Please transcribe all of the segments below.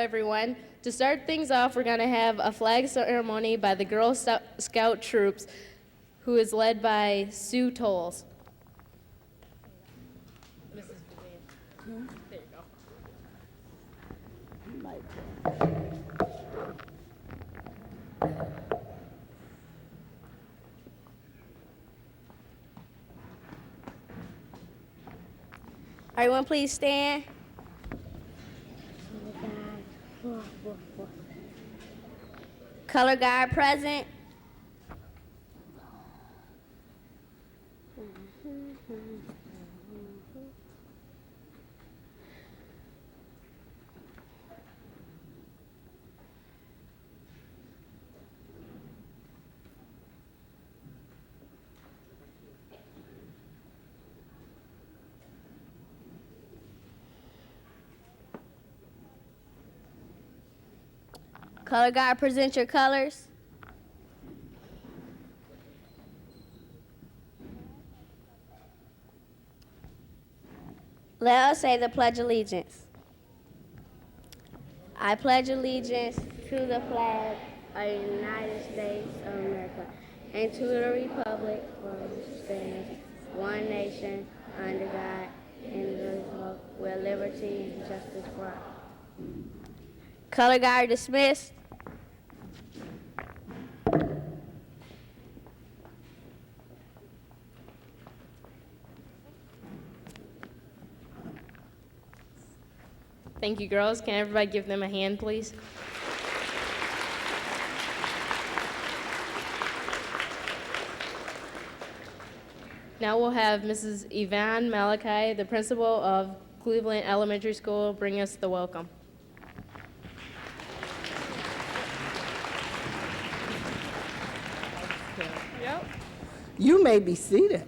everyone. To start things off, we're going to have a flag ceremony by the Girl Scout troops, who is led by Sue Tolles. Mrs. Vivian. There you go. Everyone, please stand. Color guard present. Color guard, present your colors. Let us say the Pledge of Allegiance. I pledge allegiance to the flag of the United States of America and to the republic for which stands one nation under God, indivisible, with liberty and justice for all. Color guard dismissed. Thank you, girls. Can everybody give them a hand, please? Now we'll have Mrs. Yvonne Malachi, the principal of Cleveland Elementary School, bring us the welcome. Yep. You may be seated.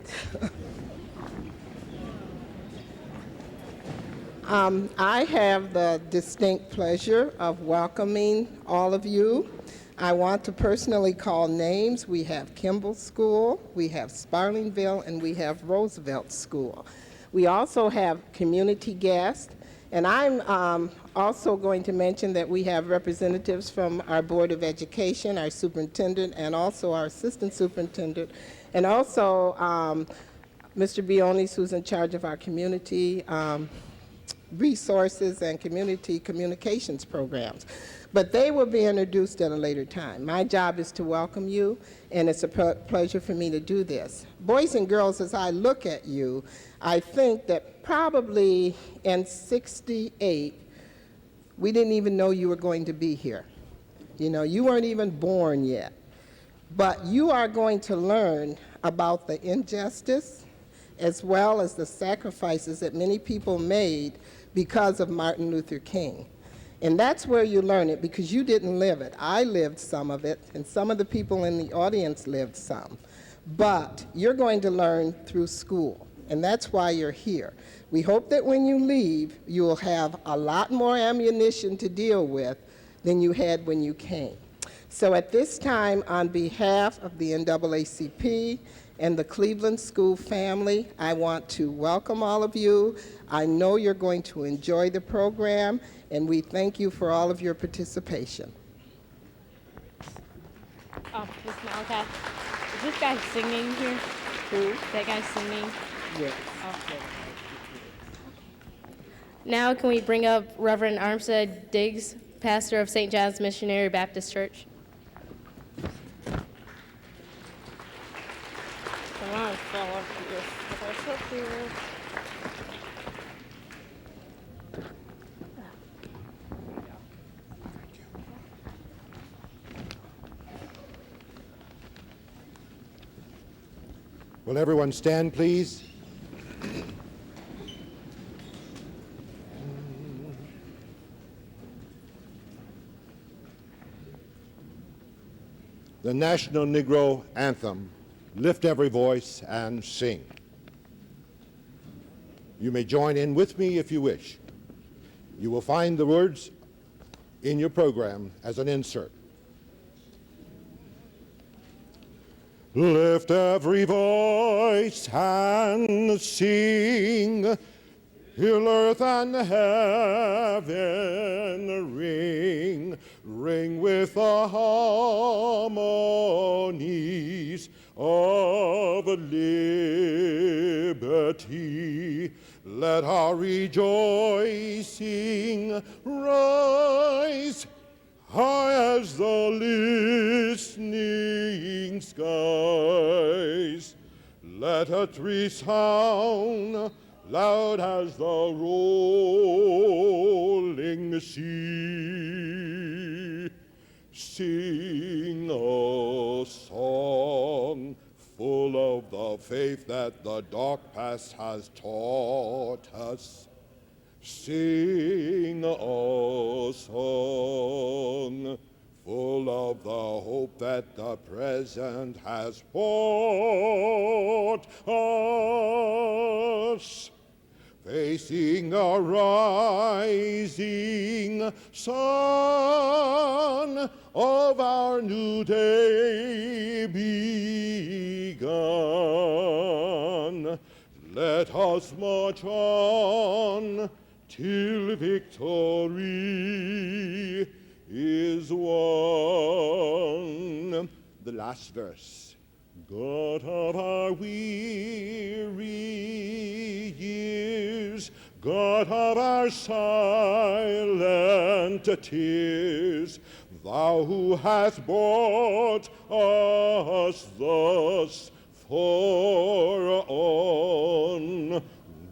I have the distinct pleasure of welcoming all of you. I want to personally call names. We have Kimball School, we have Sparlingville, and we have Roosevelt School. We also have community guests, and I'm also going to mention that we have representatives from our Board of Education, our superintendent, and also our assistant superintendent, and also Mr. Bionis, who's in charge of our community resources and community communications programs. But they will be introduced at a later time. My job is to welcome you, and it's a pleasure for me to do this. Boys and girls, as I look at you, I think that probably in '68, we didn't even know you were going to be here. You know, you weren't even born yet. But you are going to learn about the injustice as well as the sacrifices that many people made because of Martin Luther King. And that's where you learn it, because you didn't live it. I lived some of it, and some of the people in the audience lived some. But you're going to learn through school, and that's why you're here. We hope that when you leave, you will have a lot more ammunition to deal with than you had when you came. So at this time, on behalf of the NAACP and the Cleveland School family, I want to welcome all of you. I know you're going to enjoy the program, and we thank you for all of your participation. Oh, Ms. Malachi, is this guy singing here? Who? That guy singing? Yes. Okay. Now can we bring up Reverend Armstead Diggs, pastor of St. John's Missionary Baptist Church? Come on, fella. What's up here? Will everyone stand, please? The National Negro Anthem. Lift every voice and sing. You may join in with me if you wish. You will find the words in your program as an insert. Lift every voice and sing. He'll earth and heaven ring, ring with the harmonies of liberty. Let our rejoicing rise high as the listening skies. Let it resound loud as the rolling sea. Sing a song full of the faith that the dark past has taught us. Sing a song full of the hope that the present has brought us. Facing the rising sun of our new day begun, let us march on till victory is won. The last verse. God of our weary years, God of our silent tears, Thou who hast brought us thus far on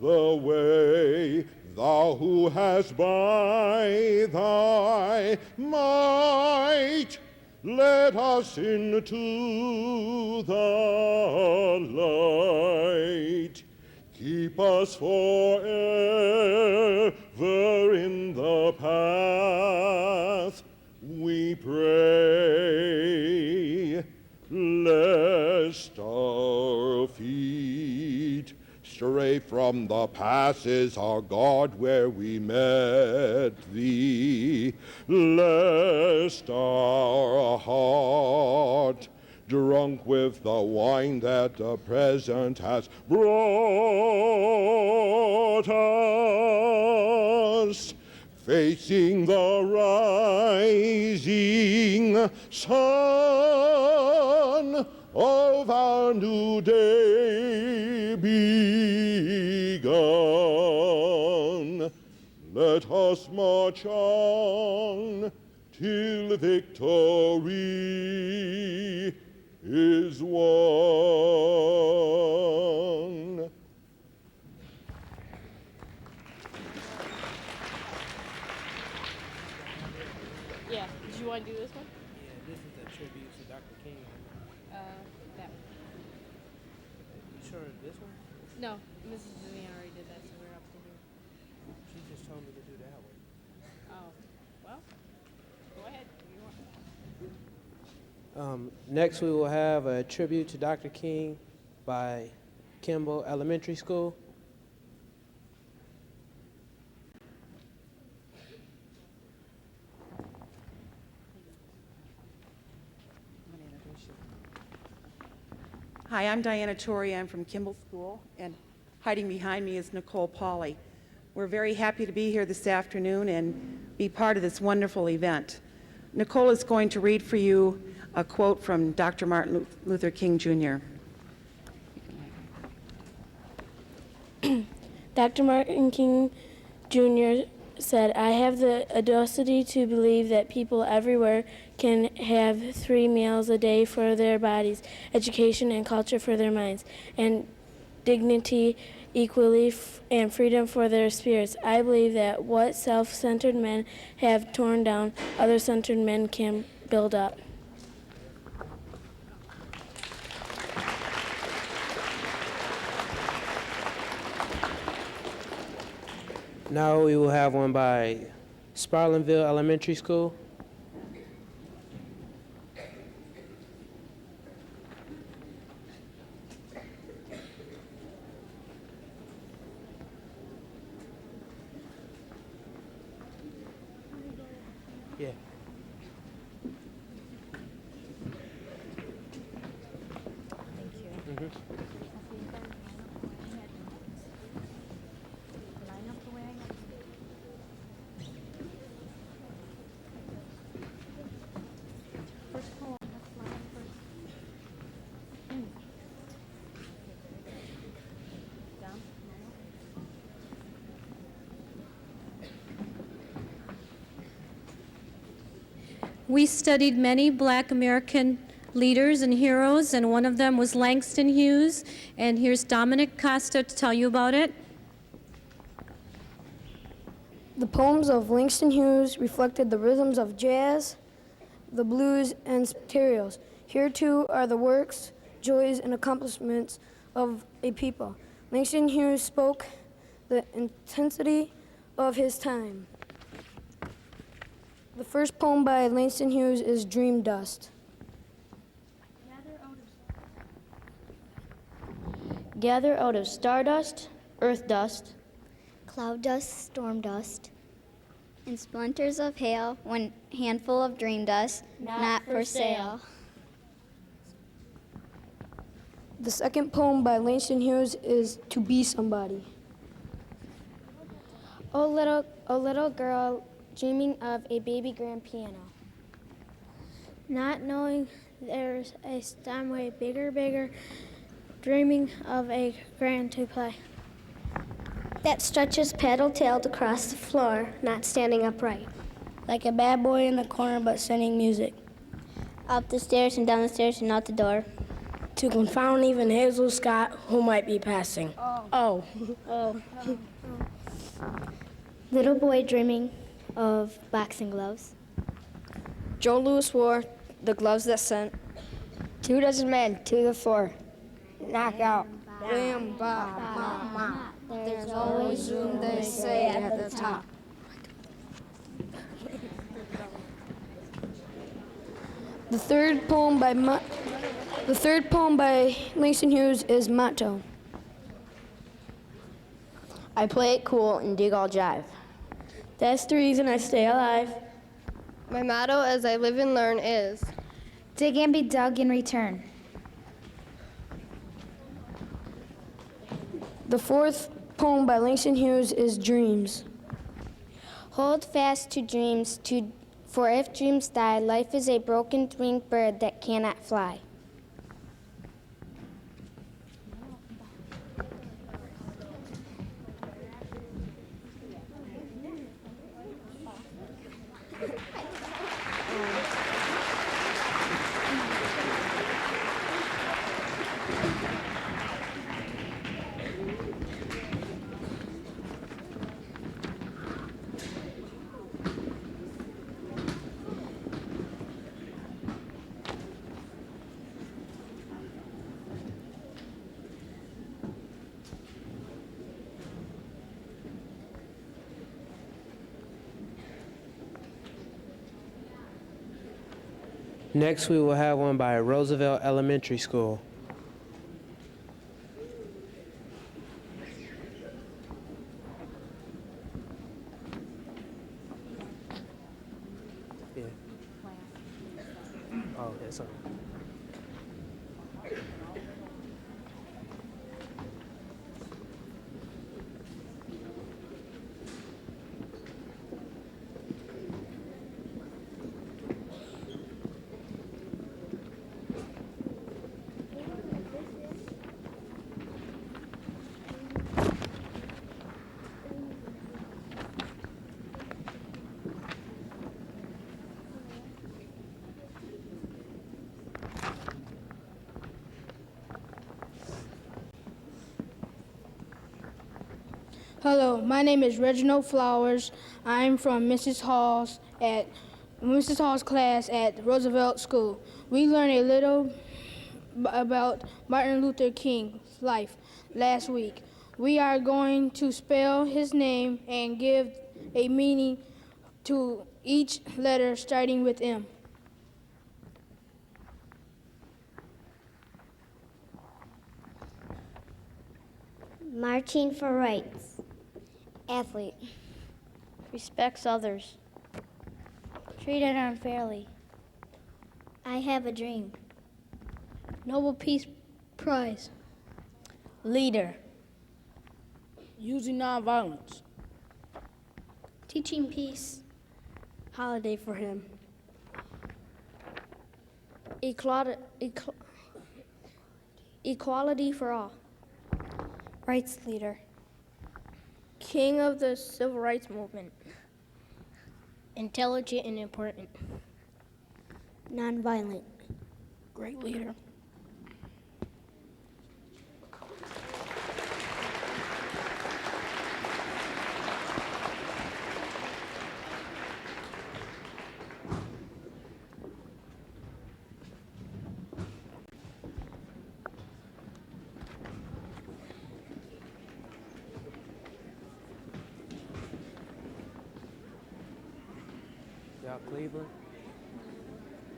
the way, Thou who hast by Thy might led us into the light. Keep us forever in the path, we pray, lest our feet stray from the passes, our God, where we met Thee, lest our heart, drunk with the wine that the present has brought us, facing the rising sun of our new day begun. Let us march on till victory is won. Yeah, did you want to do this one? Yeah, this is a tribute to Dr. King. That one. You sure it's this one? No, Mrs. Vivian already did that, so we're up to here. She just told me to do that one. Oh, well, go ahead. You want. Next, we will have a tribute to Dr. King by Kimball Elementary School. Hi, I'm Diana Torrey. I'm from Kimball School, and hiding behind me is Nicole Pauley. We're very happy to be here this afternoon and be part of this wonderful event. Nicole is going to read for you a quote from Dr. Martin Luther King, Jr. Dr. Martin King Jr. said, "I have the audacity to believe that people everywhere can have 3 meals a day for their bodies, education and culture for their minds, and dignity equally and freedom for their spirits. I believe that what self-centered men have torn down, other-centered men can build up." Now we will have one by Sparlinville Elementary School. Yeah. Thank you. Mhm. Line up. We studied many Black American leaders and heroes, and one of them was Langston Hughes. And here's Dominic Costa to tell you about it. The poems of Langston Hughes reflected the rhythms of jazz, the blues, and spirituals. Here too are the works, joys, and accomplishments of a people. Langston Hughes spoke the intensity of his time. The first poem by Langston Hughes is Dream Dust. Gather out of stardust, earth dust, cloud dust, storm dust, and splinters of hail, one handful of dream dust, not for sale. The second poem by Langston Hughes is To Be Somebody. Oh little girl dreaming of a baby grand piano, Not knowing there's a Steinway bigger, dreaming of a grand to play. that stretches paddle-tailed across the floor, not standing upright, Like a bad boy in the corner but singing music. up the stairs and down the stairs and out the door. To confound even Hazel Scott, who might be passing. Oh. Little boy dreaming of boxing gloves. Joe Louis wore the gloves that sent 2 dozen men to the floor. Knockout. Wham, bop, mop, mop. There's always room, they say, at the top. The third poem by Langston Hughes is Motto. I play it cool and dig all jive. That's the reason I stay alive. My motto as I live and learn is, Dig and be dug in return. The fourth poem by Langston Hughes is Dreams. Hold fast to dreams, for if dreams die, life is a broken-winged bird that cannot fly. Next, we will have one by Roosevelt Elementary School. Yeah. Oh, that's all. Hello, my name is Reginald Flowers. I'm from Mrs. Hall's class at Roosevelt School. We learned a little about Martin Luther King's life last week. We are going to spell his name and give a meaning to each letter starting with M. Marching for rights. Athlete. Respects others. Treated unfairly. I have a dream. Nobel Peace Prize. Leader. Using nonviolence. Teaching peace. Holiday for him. Equality for all. Rights leader. King of the Civil Rights Movement. Intelligent and important. Nonviolent. Great leader. Y'all Cleveland?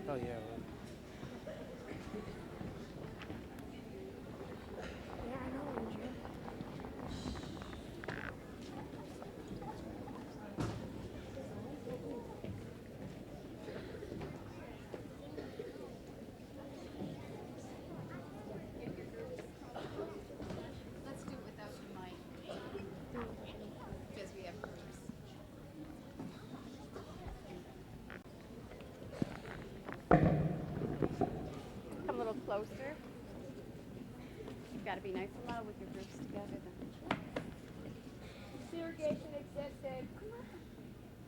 Oh, yeah. Let's do it without your mic. Because we have groups. Come a little closer. You've got to be nice and loud with your groups together then. Segregation existed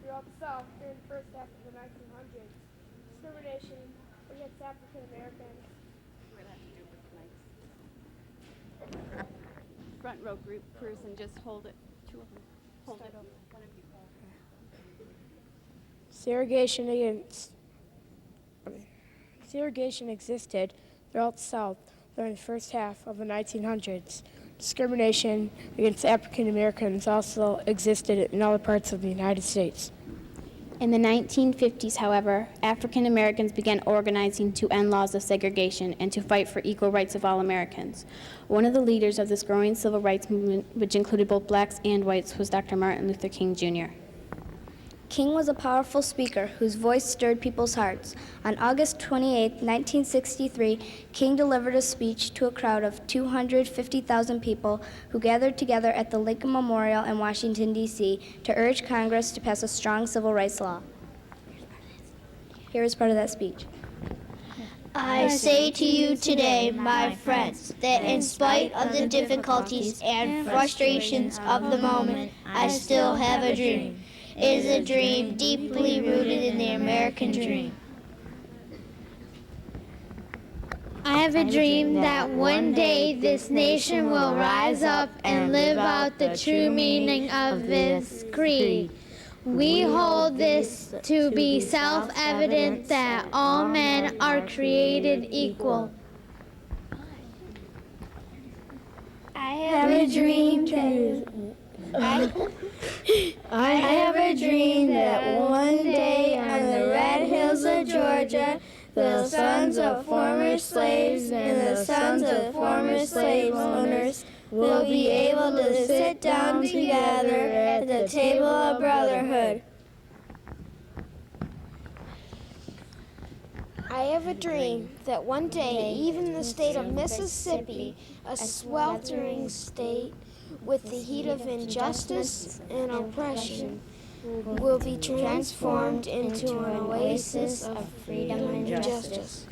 throughout the South during the first half of the 1900s. Discrimination against African Americans. We're going to have to do it with the mics. Front row group person, just hold it. Two of them. Hold it. One of you hold it. Segregation existed throughout the South during the first half of the 1900s. Discrimination against African Americans also existed in other parts of the United States. In the 1950s, however, African Americans began organizing to end laws of segregation and to fight for equal rights of all Americans. One of the leaders of this growing civil rights movement, which included both blacks and whites, was Dr. Martin Luther King Jr. King was a powerful speaker whose voice stirred people's hearts. On August 28, 1963, King delivered a speech to a crowd of 250,000 people who gathered together at the Lincoln Memorial in Washington, D.C. to urge Congress to pass a strong civil rights law. Here is part of that speech. I say to you today, my friends, that in spite of the difficulties and frustrations of the moment, I still have a dream. It is a dream deeply rooted in the American dream. I have a dream that one day this nation will rise up and live out the true meaning of this creed. We hold this to be self-evident that all men are created equal. I have a dream I have a dream that one day on the red hills of Georgia, the sons of former slaves and the sons of former slave owners will be able to sit down together at the table of brotherhood. I have a dream that one day, even the state of Mississippi, a sweltering state with the heat of injustice and oppression, will be transformed into an oasis of freedom and justice.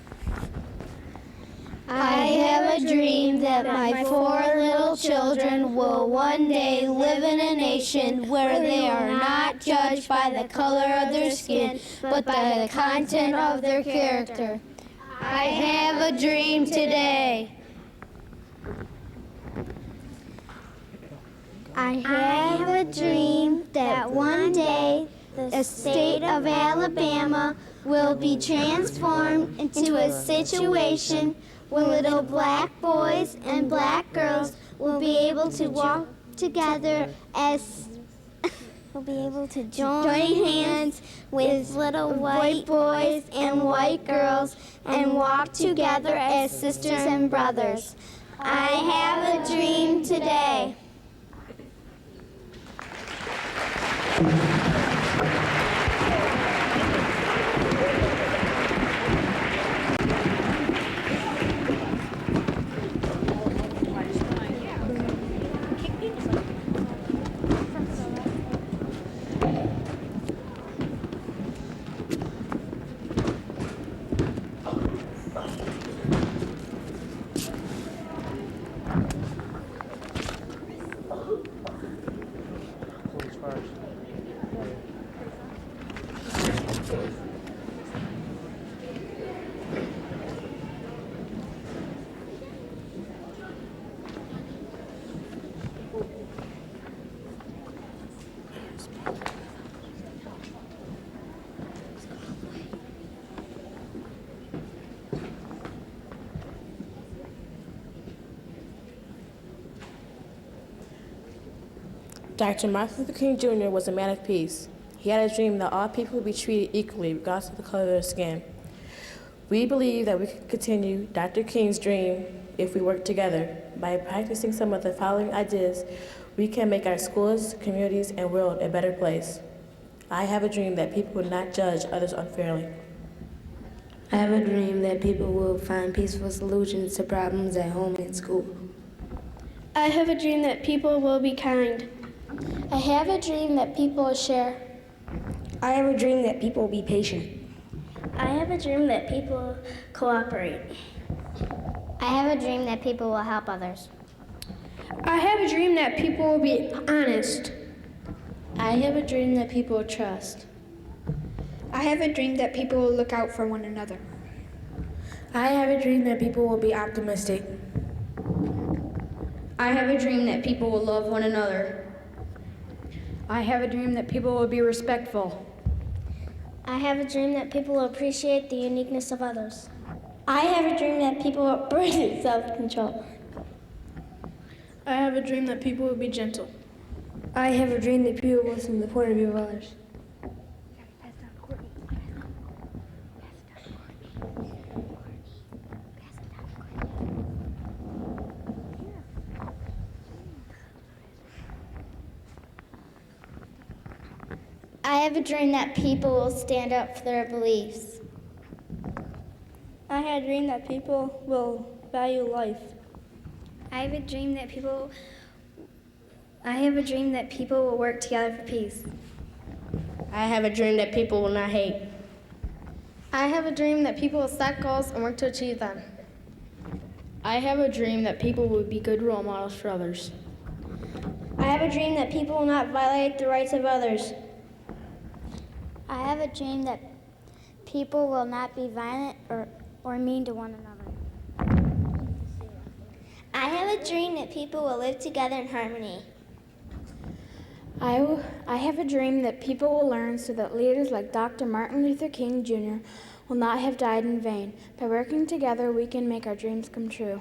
I have a dream that my 4 little children will one day live in a nation where they are not judged by the color of their skin, but by the content of their character. I have a dream today. I have a dream that one day the state of Alabama will be transformed into a situation where little black boys and black girls will be able to walk together as will be able to join hands with little white boys and white girls and walk together as sisters and brothers. I have a dream today. Dr. Martin Luther King Jr. was a man of peace. He had a dream that all people would be treated equally regardless of the color of their skin. We believe that we can continue Dr. King's dream if we work together. By practicing some of the following ideas, we can make our schools, communities, and world a better place. I have a dream that people will not judge others unfairly. I have a dream that people will find peaceful solutions to problems at home and school. I have a dream that people will be kind. I have a dream that people will share. I have a dream that people will be patient. I have a dream that people cooperate. I have a dream that people will help others. I have a dream that people will be honest. I have a dream that people will trust. I have a dream that people will look out for one another. I have a dream that people will be optimistic. I have a dream that people will love one another. I have a dream that people will be respectful. I have a dream that people will appreciate the uniqueness of others. I have a dream that people will practice self-control. I have a dream that people will be gentle. I have a dream that people will listen to the point of view of others. I have a dream that people will stand up for their beliefs. I have a dream that people will value life. I have a dream that people will work together for peace. I have a dream that people will not hate. I have a dream that people will set goals and work to achieve them. I have a dream that people will be good role models for others. I have a dream that people will not violate the rights of others. I have a dream that people will not be violent or mean to one another. I have a dream that people will live together in harmony. I have a dream that people will learn so that leaders like Dr. Martin Luther King Jr. will not have died in vain. By working together, we can make our dreams come true.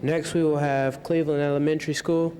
Next, we will have Cleveland Elementary School.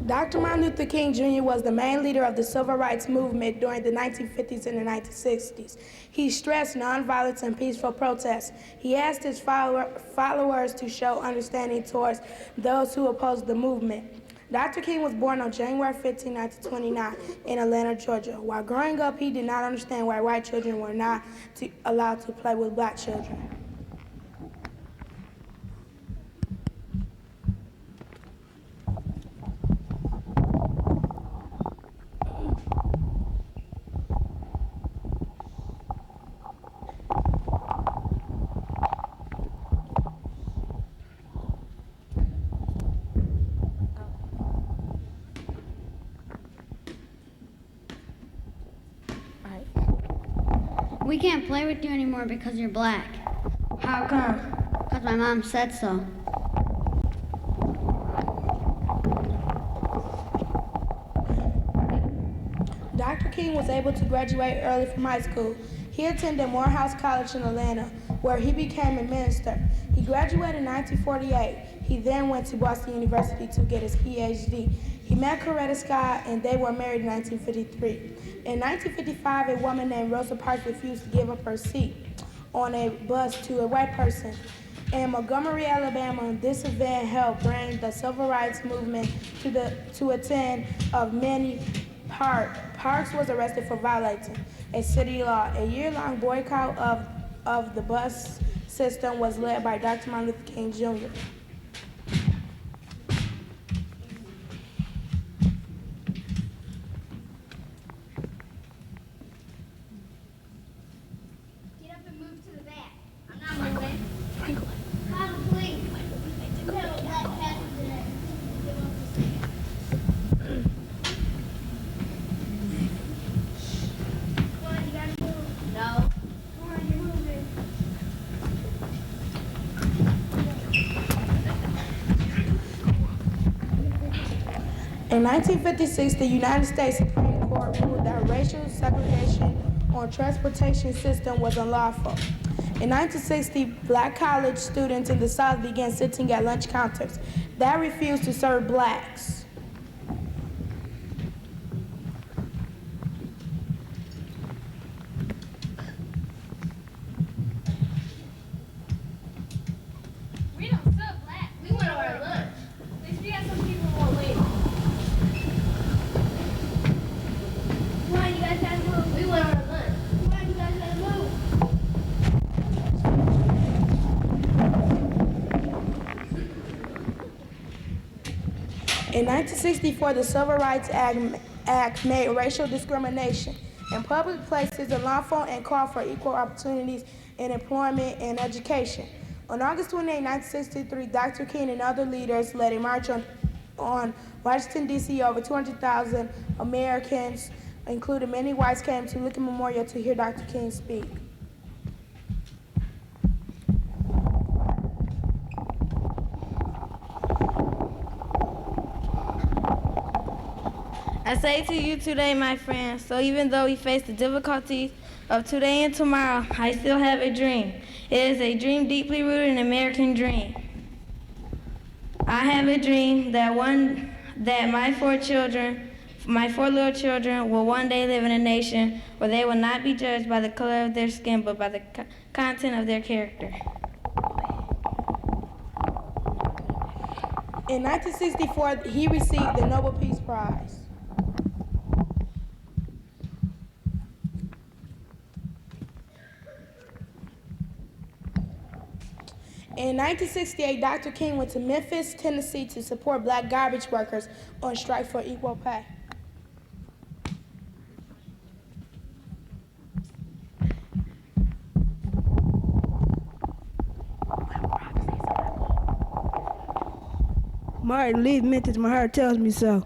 Dr. Martin Luther King Jr. was the main leader of the civil rights movement during the 1950s and the 1960s. He stressed nonviolence and peaceful protests. He asked his followers to show understanding towards those who opposed the movement. Dr. King was born on January 15, 1929 in Atlanta, Georgia. While growing up, he did not understand why white children were not allowed to play with black children. We can't play with you anymore because you're black. How come? Because my mom said so. Dr. King was able to graduate early from high school. He attended Morehouse College in Atlanta, where he became a minister. He graduated in 1948. He then went to Boston University to get his PhD. He met Coretta Scott, and they were married in 1953. In 1955, a woman named Rosa Parks refused to give up her seat on a bus to a white person. In Montgomery, Alabama, this event helped bring the civil rights movement to a 10 of many parts. Parks was arrested for violating a city law. A year-long boycott of the bus system was led by Dr. Martin Luther King Jr. Get up and move to the back. I'm not moving. Mama, please. You have a black passenger. Come on, you gotta move. No. Come on, you're moving. In 1956, the United States Supreme Court ruled that racial segregation on transportation system was unlawful. In 1960, black college students in the South began sitting at lunch counters that refused to serve blacks. We don't serve black. We went over our lunch. At least we got some people who won't wait. Come on, you guys gotta move. We went over our lunch. Come on, you guys gotta move. In 1964, the Civil Rights Act made racial discrimination in public places unlawful and called for equal opportunities in employment and education. On August 28, 1963, Dr. King and other leaders led a march on Washington, D.C. Over 200,000 Americans, including many whites, came to Lincoln Memorial to hear Dr. King speak. I say to you today, my friends, so even though we face the difficulties of today and tomorrow, I still have a dream. It is a dream deeply rooted in an American dream. I have a dream that my four little children will one day live in a nation where they will not be judged by the color of their skin, but by the content of their character. In 1964, he received the Nobel Peace Prize. In 1968, Dr. King went to Memphis, Tennessee to support black garbage workers on strike for equal pay. Martin Lee Memphis, my heart tells me so.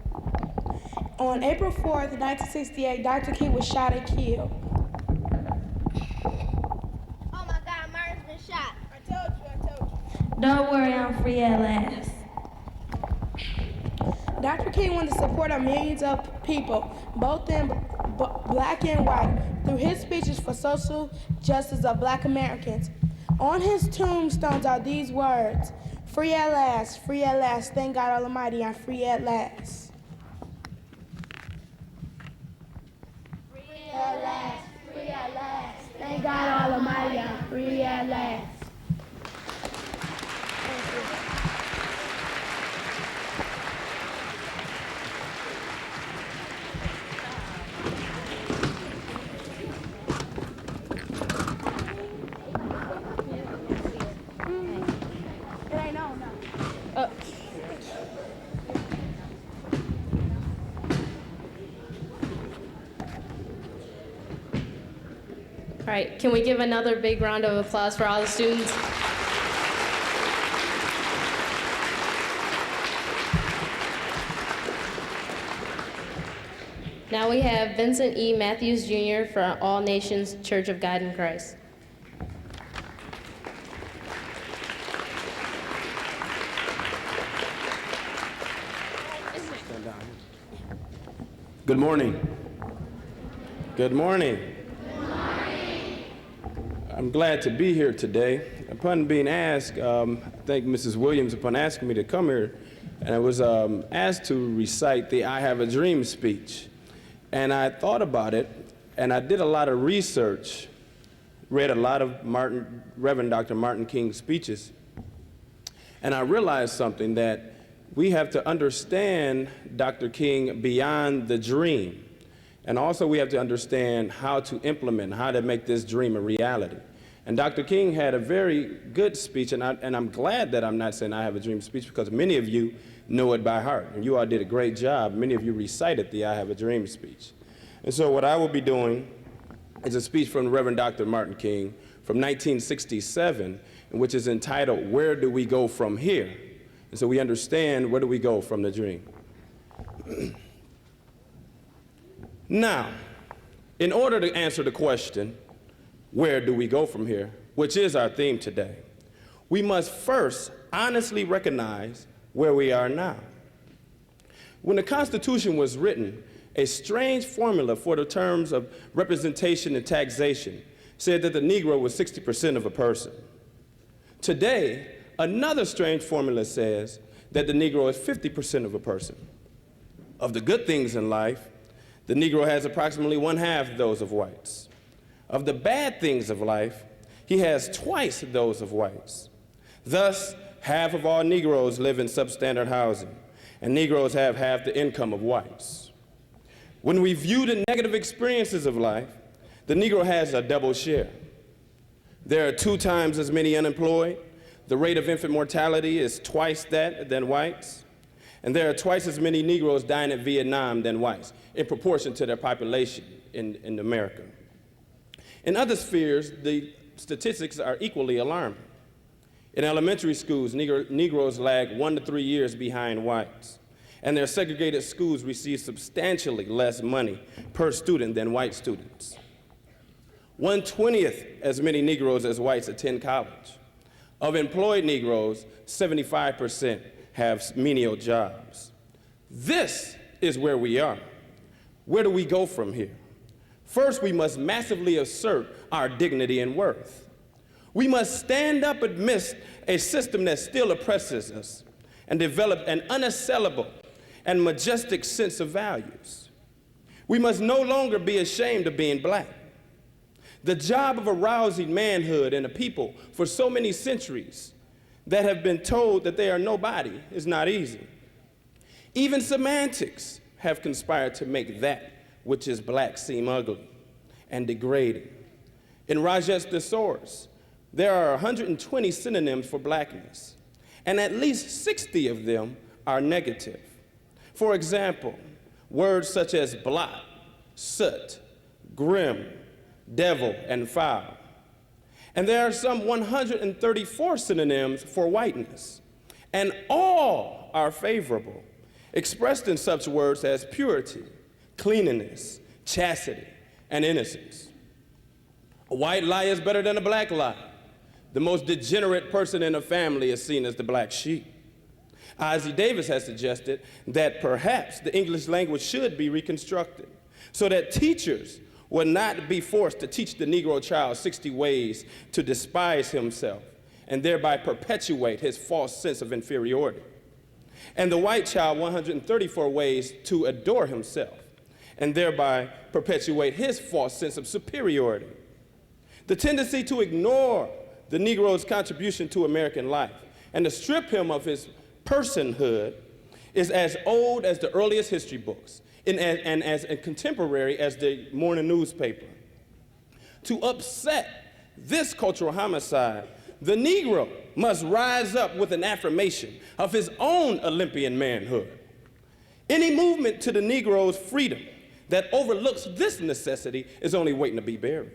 On April 4th, 1968, Dr. King was shot and killed. Oh my God, Martin's been shot. I told you. Don't worry, I'm free at last. Dr. King wanted to support millions of people, both in black and white, through his speeches for social justice of black Americans. On his tombstones are these words: free at last, thank God Almighty, I'm free at last. Free at last, thank God Almighty, I'm free at last. All right, can we give another big round of applause for all the students? Now we have Vincent E. Matthews Jr. for All Nations Church of God in Christ. Good morning. Good morning. I'm glad to be here today. Upon being asked, I thank Mrs. Williams upon asking me to come here, and I was asked to recite the I Have a Dream speech. And I thought about it, and I did a lot of research, read a lot of Reverend Dr. Martin King's speeches, and I realized something, that we have to understand Dr. King beyond the dream. And also we have to understand how to implement, how to make this dream a reality. And Dr. King had a very good speech, and I'm glad that I'm not saying I have a dream speech, because many of you know it by heart, and you all did a great job. Many of you recited the I Have a Dream speech. And so what I will be doing is a speech from Reverend Dr. Martin King from 1967, which is entitled, Where Do We Go From Here? And so we understand, where do we go from the dream? Now, in order to answer the question, where do we go from here, which is our theme today, we must first honestly recognize where we are now. When the Constitution was written, a strange formula for the terms of representation and taxation said that the Negro was 60% of a person. Today, another strange formula says that the Negro is 50% of a person. Of the good things in life, the Negro has approximately 1/2 those of whites. Of the bad things of life, he has twice those of whites. Thus, half of all Negroes live in substandard housing, and Negroes have half the income of whites. When we view the negative experiences of life, the Negro has a double share. There are 2 times as many unemployed. The rate of infant mortality is twice that than whites. And there are twice as many Negroes dying in Vietnam than whites, in proportion to their population in America. In other spheres, the statistics are equally alarming. In elementary schools, Negroes lag 1 to 3 years behind whites, and their segregated schools receive substantially less money per student than white students. 1/20 as many Negroes as whites attend college. Of employed Negroes, 75% have menial jobs. This is where we are. Where do we go from here? First, we must massively assert our dignity and worth. We must stand up amidst a system that still oppresses us and develop an unassailable and majestic sense of values. We must no longer be ashamed of being black. The job of arousing manhood in a people for so many centuries that have been told that they are nobody is not easy. Even semantics have conspired to make that which is black seem ugly and degrading. In Rajesh Thesaurus, there are 120 synonyms for blackness, and at least 60 of them are negative. For example, words such as blot, soot, grim, devil, and foul. And there are some 134 synonyms for whiteness, and all are favorable, expressed in such words as purity, cleanliness, chastity, and innocence. A white lie is better than a black lie. The most degenerate person in a family is seen as the black sheep. Ozzie Davis has suggested that perhaps the English language should be reconstructed so that teachers will not be forced to teach the Negro child 60 ways to despise himself and thereby perpetuate his false sense of inferiority, and the white child 134 ways to adore himself and thereby perpetuate his false sense of superiority. The tendency to ignore the Negro's contribution to American life and to strip him of his personhood is as old as the earliest history books and as contemporary as the morning newspaper. To upset this cultural homicide, the Negro must rise up with an affirmation of his own Olympian manhood. Any movement to the Negro's freedom that overlooks this necessity is only waiting to be buried.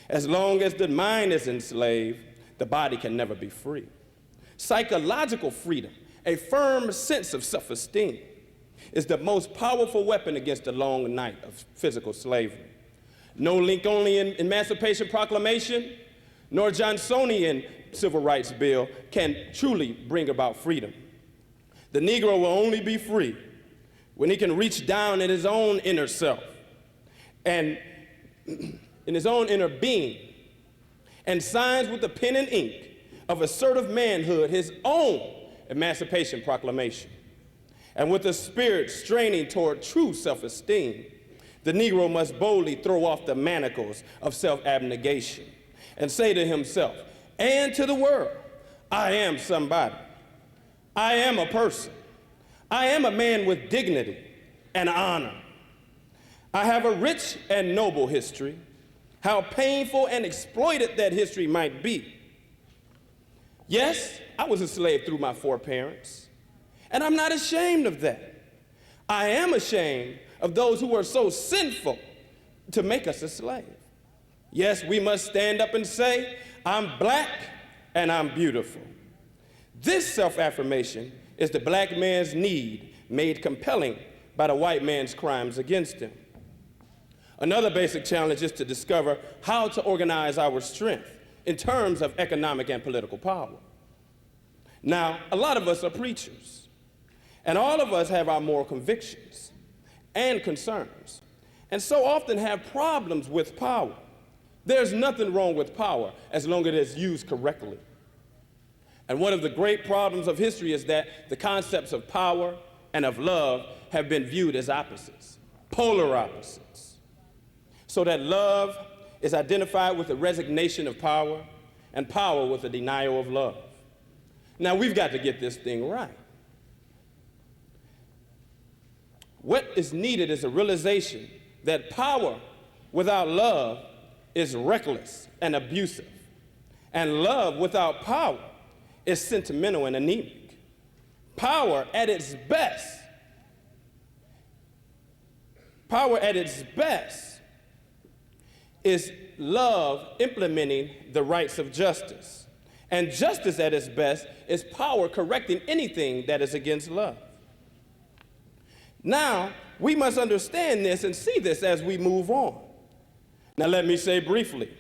As long as the mind is enslaved, the body can never be free. Psychological freedom, a firm sense of self-esteem, is the most powerful weapon against the long night of physical slavery. No Lincolnian Emancipation Proclamation, nor Johnsonian Civil Rights Bill can truly bring about freedom. The Negro will only be free when he can reach down in his own inner self and in his own inner being and signs with the pen and ink of assertive manhood his own Emancipation Proclamation. And with a spirit straining toward true self-esteem, the Negro must boldly throw off the manacles of self-abnegation and say to himself and to the world, I am somebody. I am a person. I am a man with dignity and honor. I have a rich and noble history, how painful and exploited that history might be. Yes, I was a slave through my foreparents, and I'm not ashamed of that. I am ashamed of those who were so sinful to make us a slave. Yes, we must stand up and say, I'm black and I'm beautiful. This self-affirmation is the black man's need made compelling by the white man's crimes against him. Another basic challenge is to discover how to organize our strength in terms of economic and political power. Now, a lot of us are preachers, and all of us have our moral convictions and concerns, and so often have problems with power. There's nothing wrong with power as long as it is used correctly. And one of the great problems of history is that the concepts of power and of love have been viewed as opposites, polar opposites. So that love is identified with the resignation of power and power with the denial of love. Now, we've got to get this thing right. What is needed is a realization that power without love is reckless and abusive, and love without power is sentimental and anemic. Power at its best is love implementing the rights of justice. And justice at its best is power correcting anything that is against love. Now, we must understand this and see this as we move on. Now, let me say briefly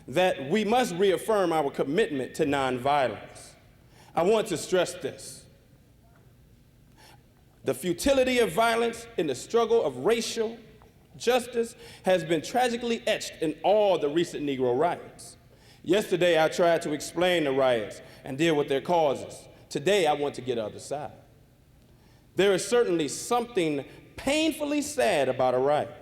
that we must reaffirm our commitment to nonviolence. I want to stress this. The futility of violence in the struggle of racial justice has been tragically etched in all the recent Negro riots. Yesterday, I tried to explain the riots and deal with their causes. Today, I want to get on the other side. There is certainly something painfully sad about a riot.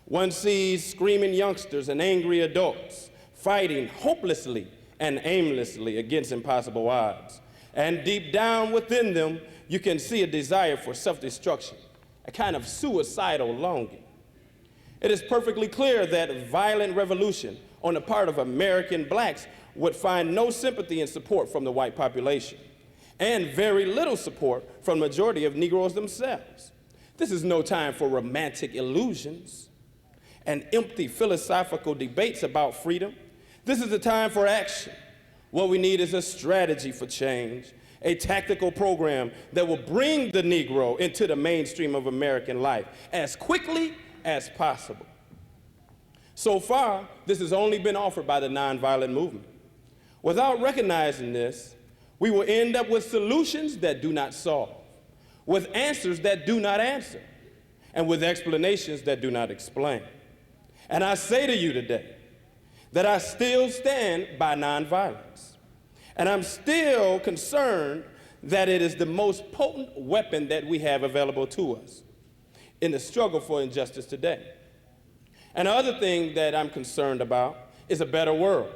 One sees screaming youngsters and angry adults fighting hopelessly and aimlessly against impossible odds. And deep down within them, you can see a desire for self-destruction, a kind of suicidal longing. It is perfectly clear that violent revolution on the part of American blacks would find no sympathy and support from the white population, and very little support from the majority of Negroes themselves. This is no time for romantic illusions and empty philosophical debates about freedom. This is a time for action. What we need is a strategy for change, a tactical program that will bring the Negro into the mainstream of American life as quickly as possible. So far, this has only been offered by the nonviolent movement. Without recognizing this, we will end up with solutions that do not solve, with answers that do not answer, and with explanations that do not explain. And I say to you today that I still stand by nonviolence, and I'm still concerned that it is the most potent weapon that we have available to us in the struggle for injustice today. And the other thing that I'm concerned about is a better world.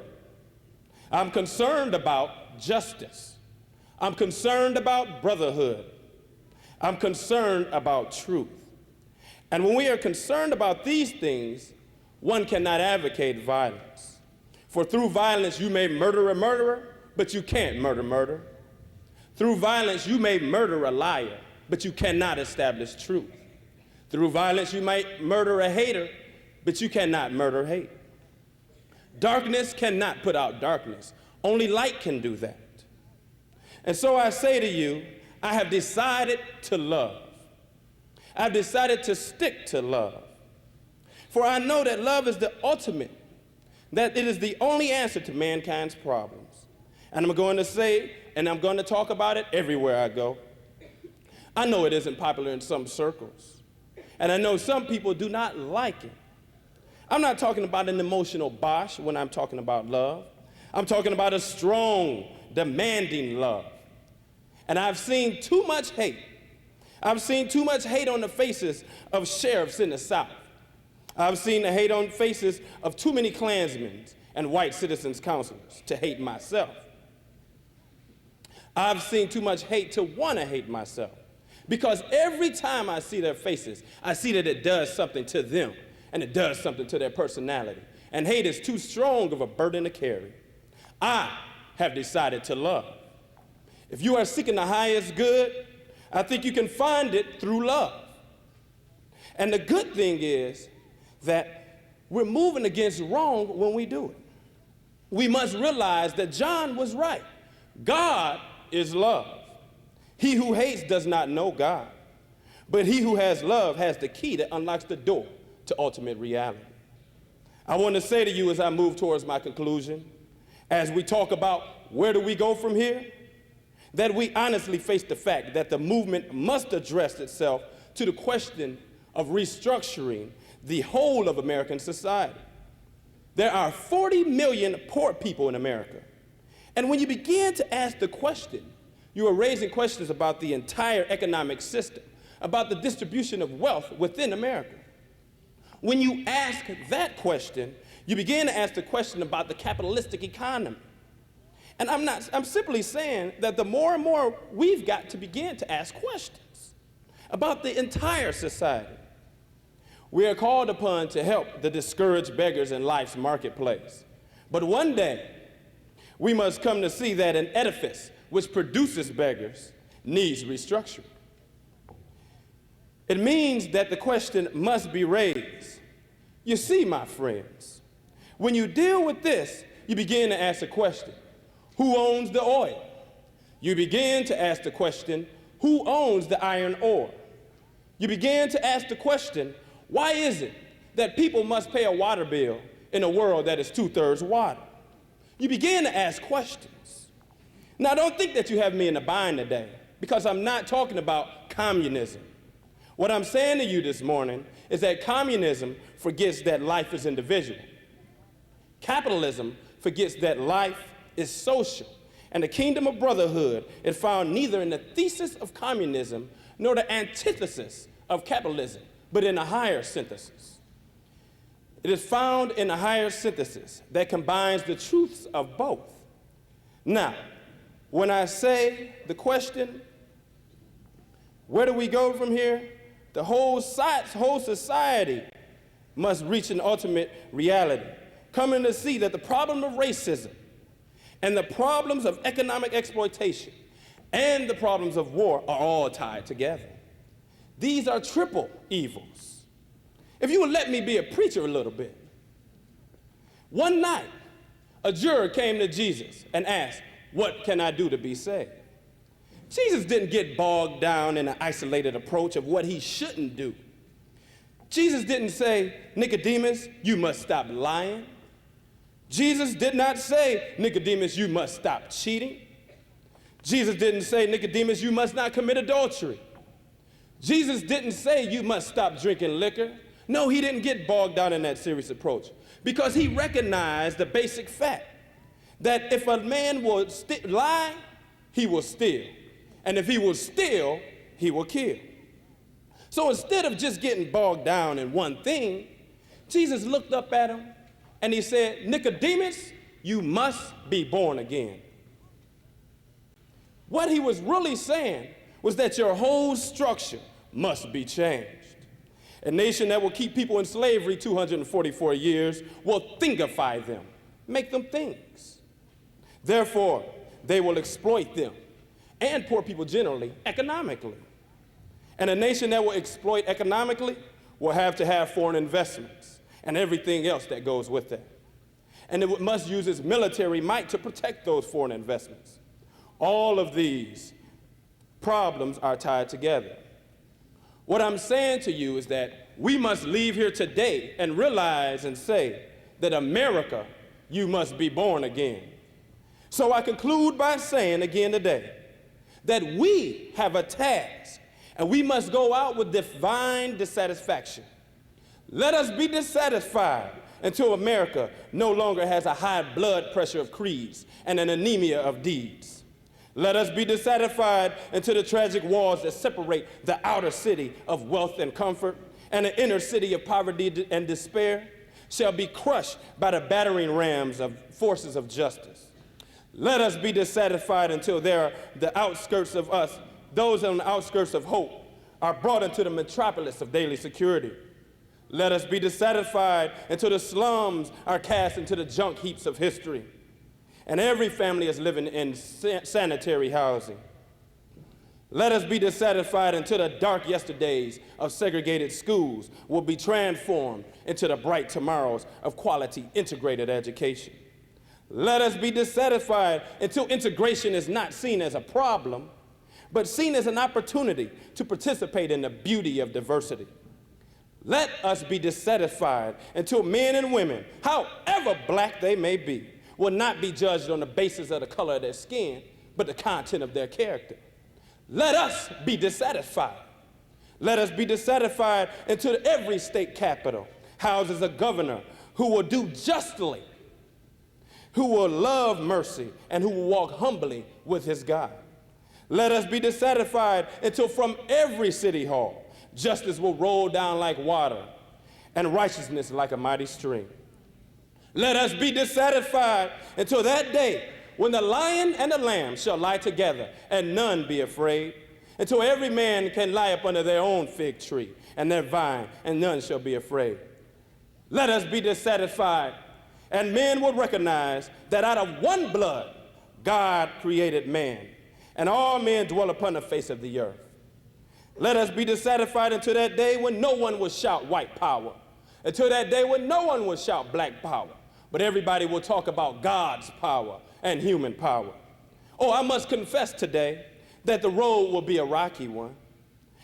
I'm concerned about justice. I'm concerned about brotherhood. I'm concerned about truth. And when we are concerned about these things, one cannot advocate violence. For through violence, you may murder a murderer, but you can't murder. Through violence, you may murder a liar, but you cannot establish truth. Through violence, you might murder a hater, but you cannot murder hate. Darkness cannot put out darkness. Only light can do that. And so I say to you, I have decided to love. I've decided to stick to love. For I know that love is the ultimate, that it is the only answer to mankind's problems. And I'm going to say, and I'm going to talk about it everywhere I go. I know it isn't popular in some circles, and I know some people do not like it. I'm not talking about an emotional bosh when I'm talking about love. I'm talking about a strong, demanding love. And I've seen too much hate. I've seen too much hate on the faces of sheriffs in the South. I've seen the hate on faces of too many Klansmen and white citizens counselors to hate myself. I've seen too much hate to want to hate myself. Because every time I see their faces, I see that it does something to them, and it does something to their personality. And hate is too strong of a burden to carry. I have decided to love. If you are seeking the highest good, I think you can find it through love. And the good thing is that we're moving against wrong when we do it. We must realize that John was right. God is love. He who hates does not know God, but he who has love has the key that unlocks the door to ultimate reality. I want to say to you as I move towards my conclusion, as we talk about where do we go from here, that we honestly face the fact that the movement must address itself to the question of restructuring the whole of American society. There are 40 million poor people in America. And when you begin to ask the question, you are raising questions about the entire economic system, about the distribution of wealth within America. When you ask that question, you begin to ask the question about the capitalistic economy. And I'm simply saying that the more and more we've got to begin to ask questions about the entire society. We are called upon to help the discouraged beggars in life's marketplace. But one day, we must come to see that an edifice which produces beggars needs restructuring. It means that the question must be raised. You see, my friends, when you deal with this, you begin to ask the question, who owns the oil? You begin to ask the question, who owns the iron ore? You begin to ask the question, why is it that people must pay a water bill in a world that is 2/3 water? You begin to ask questions. Now, don't think that you have me in a bind today, because I'm not talking about communism. What I'm saying to you this morning is that communism forgets that life is individual. Capitalism forgets that life is social. And the kingdom of brotherhood is found neither in the thesis of communism nor the antithesis of capitalism, but in a higher synthesis. It is found in a higher synthesis that combines the truths of both. Now, when I say the question, where do we go from here? The whole society must reach an ultimate reality, coming to see that the problem of racism and the problems of economic exploitation and the problems of war are all tied together. These are triple evils. If you would let me be a preacher a little bit. One night, a juror came to Jesus and asked, "What can I do to be saved?" Jesus didn't get bogged down in an isolated approach of what he shouldn't do. Jesus didn't say, "Nicodemus, you must stop lying." Jesus did not say, "Nicodemus, you must stop cheating." Jesus didn't say, "Nicodemus, you must not commit adultery." Jesus didn't say, "You must stop drinking liquor." No, he didn't get bogged down in that serious approach, because he recognized the basic fact that if a man will lie, he will steal. And if he will steal, he will kill. So instead of just getting bogged down in one thing, Jesus looked up at him and he said, "Nicodemus, you must be born again." What he was really saying was that your whole structure must be changed. A nation that will keep people in slavery 244 years will thingify them, make them things. Therefore, they will exploit them, and poor people generally, economically. And a nation that will exploit economically will have to have foreign investments and everything else that goes with that. And it must use its military might to protect those foreign investments. All of these problems are tied together. What I'm saying to you is that we must leave here today and realize and say that America, you must be born again. So I conclude by saying again today that we have a task and we must go out with divine dissatisfaction Let us be dissatisfied until America no longer has a high blood pressure of creeds and an anemia of deeds. Let us be dissatisfied until the tragic walls that separate the outer city of wealth and comfort and the inner city of poverty and despair shall be crushed by the battering rams of forces of justice. Let us be dissatisfied until the outskirts of us, those on the outskirts of hope, are brought into the metropolis of daily security. Let us be dissatisfied until the slums are cast into the junk heaps of history, and every family is living in sanitary housing. Let us be dissatisfied until the dark yesterdays of segregated schools will be transformed into the bright tomorrows of quality integrated education. Let us be dissatisfied until integration is not seen as a problem, but seen as an opportunity to participate in the beauty of diversity. Let us be dissatisfied until men and women, however black they may be, will not be judged on the basis of the color of their skin, but the content of their character. Let us be dissatisfied. Let us be dissatisfied until every state capital houses a governor who will do justly, who will love mercy, and who will walk humbly with his God. Let us be dissatisfied until from every city hall, justice will roll down like water and righteousness like a mighty stream. Let us be dissatisfied until that day when the lion and the lamb shall lie together and none be afraid, until every man can lie up under their own fig tree and their vine and none shall be afraid. Let us be dissatisfied and men will recognize that out of one blood God created man, and all men dwell upon the face of the earth. Let us be dissatisfied until that day when no one will shout white power, until that day when no one will shout black power, but everybody will talk about God's power and human power. Oh, I must confess today that the road will be a rocky one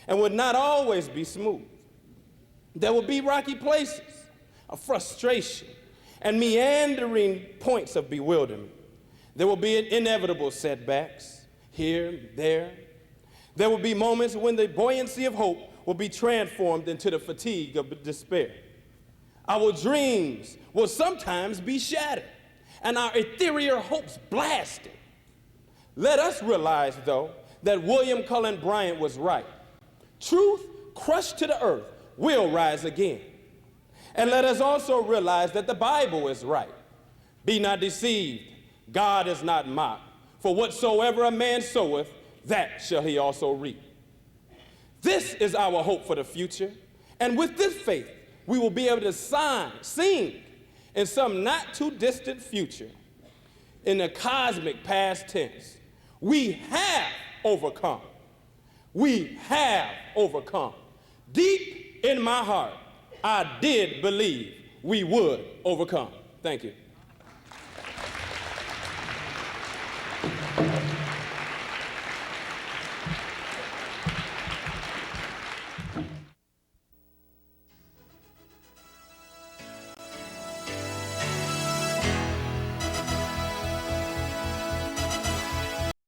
and will not always be smooth. There will be rocky places of frustration and meandering points of bewilderment. There will be inevitable setbacks here, there. There will be moments when the buoyancy of hope will be transformed into the fatigue of despair. Our dreams will sometimes be shattered and our ethereal hopes blasted. Let us realize, though, that William Cullen Bryant was right. Truth crushed to the earth will rise again. And let us also realize that the Bible is right. Be not deceived, God is not mocked. For whatsoever a man soweth, that shall he also reap. This is our hope for the future. And with this faith, we will be able to sing in some not too distant future, in the cosmic past tense. We have overcome. We have overcome. Deep in my heart, I did believe we would overcome. Thank you.